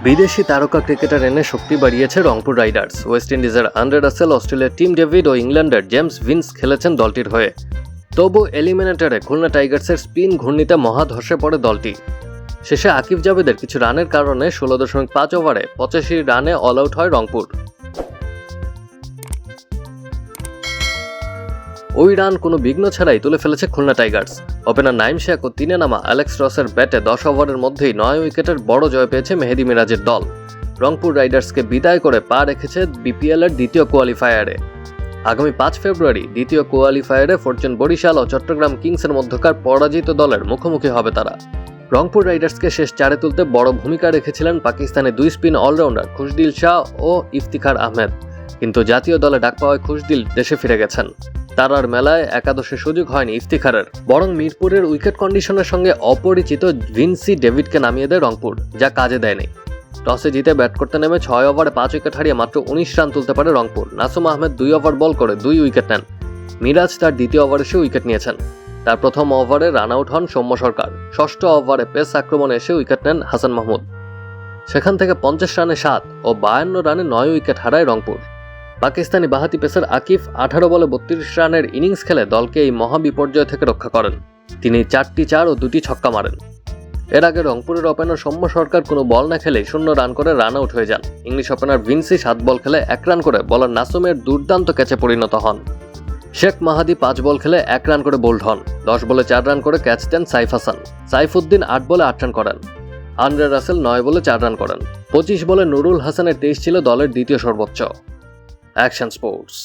বিদেশি তারকা ক্রিকেটার এনে শক্তি বাড়িয়েছে রংপুর রাইডার্স। ওয়েস্ট ইন্ডিজের আন্দ্রে রাসেল, অস্ট্রেলিয়ার টিম ডেভিড ও ইংল্যান্ডের জেমস ভিন্স খেলেছেন দলটির হয়ে। তবু এলিমিনেটরে খুলনা টাইগার্সের স্পিন ঘূর্ণিতে মহাধসে পড়ে দলটি। শেষে আকিব জাভেদের কিছু রানের কারণে 16.5 ওভারে 85 রানে অল আউট হয় রংপুর। ওই রান কোনো বিঘ্ন ছাড়াই তুলে ফেলেছে খুলনা টাইগার্স। ওপেনার নাইম শেখ ও তিনে নামা অ্যালেক্স রসের ব্যাটে 10 ওভারের মধ্যেই 9 উইকেটের বড় জয় পেয়েছে মেহেদী মিরাজের দল। রংপুর রাইডার্সকে বিদায় করে পা রেখেছে বিপিএল-এর দ্বিতীয় কোয়ালিফায়ারে। আগামী 5 ফেব্রুয়ারি দ্বিতীয় কোয়ালিফায়ারে ফরচুন বরিশাল ও চট্টগ্রাম কিংসের মধ্যকার পরাজিত দলের মুখোমুখি হবে তারা। রংপুর রাইডার্সকে শেষ 4-এ তুলতে বড় ভূমিকা রেখেছিলেন পাকিস্তানি 2 স্পিন অলরাউন্ডার খুশদিল শাহ ও ইফতিখার আহমেদ, কিন্তু জাতীয় দলে ডাক পাওয়ায় খুশদিল দেশে ফিরে গেছেন। তার আর মেলায় একাদশে সুযোগ হয়নি ইফতিখারের, বরং মিরপুরের উইকেট কন্ডিশনের সঙ্গে অপরিচিত ভিন্সি ডেভিডকে নামিয়ে দেয় রংপুর, যা কাজে দেয়নি। টসে জিতে ব্যাট করতে নেমে 6 ওভারে 5 উইকেট হারিয়ে মাত্র 19 রান তুলতে পারে রংপুর। নাসুম আহমেদ 2 ওভার বল করে 2 উইকেট নেন। মিরাজ তার দ্বিতীয় ওভারে এসে উইকেট নিয়েছেন। তার প্রথম ওভারে রান আউট হন সৌম্য সরকার। ষষ্ঠ ওভারে পেস আক্রমণে এসে উইকেট নেন হাসান মাহমুদ। সেখান থেকে 50 রানে 7 ও 52 রানে 9 উইকেট হারায় রংপুর। পাকিস্তানি বাহাতি পেসার আকিফ 18 বলে 32 রানের ইনিংস খেলে দলকে এই মহাবিপর্যয় থেকে রক্ষা করেন। তিনি 4টি 4 ও 2টি ছক্কা মারেন। এর আগে রংপুরের ওপেনার সৌম্য সরকার কোনো বল না খেলেই 0 রান করে রান আউট হয়ে যান। ইংলিশ ওপেনার ভিন্সি 7 বল খেলে 1 রান করে বলার নাসুমের দুর্দান্ত ক্যাচে পরিণত হন। শেখ মাহাদি 5 বল খেলে 1 রান করে বোল্ড হন। 10 বলে 4 রান করে ক্যাচ দেন সাইফ হাসান। সাইফুদ্দিন 8 বলে 8 রান করেন। আন্দ্রে রাসেল 9 বলে 4 রান করেন। 25 বলে নুরুল হাসানের 23 ছিল দলের দ্বিতীয় সর্বোচ্চ। Action sports.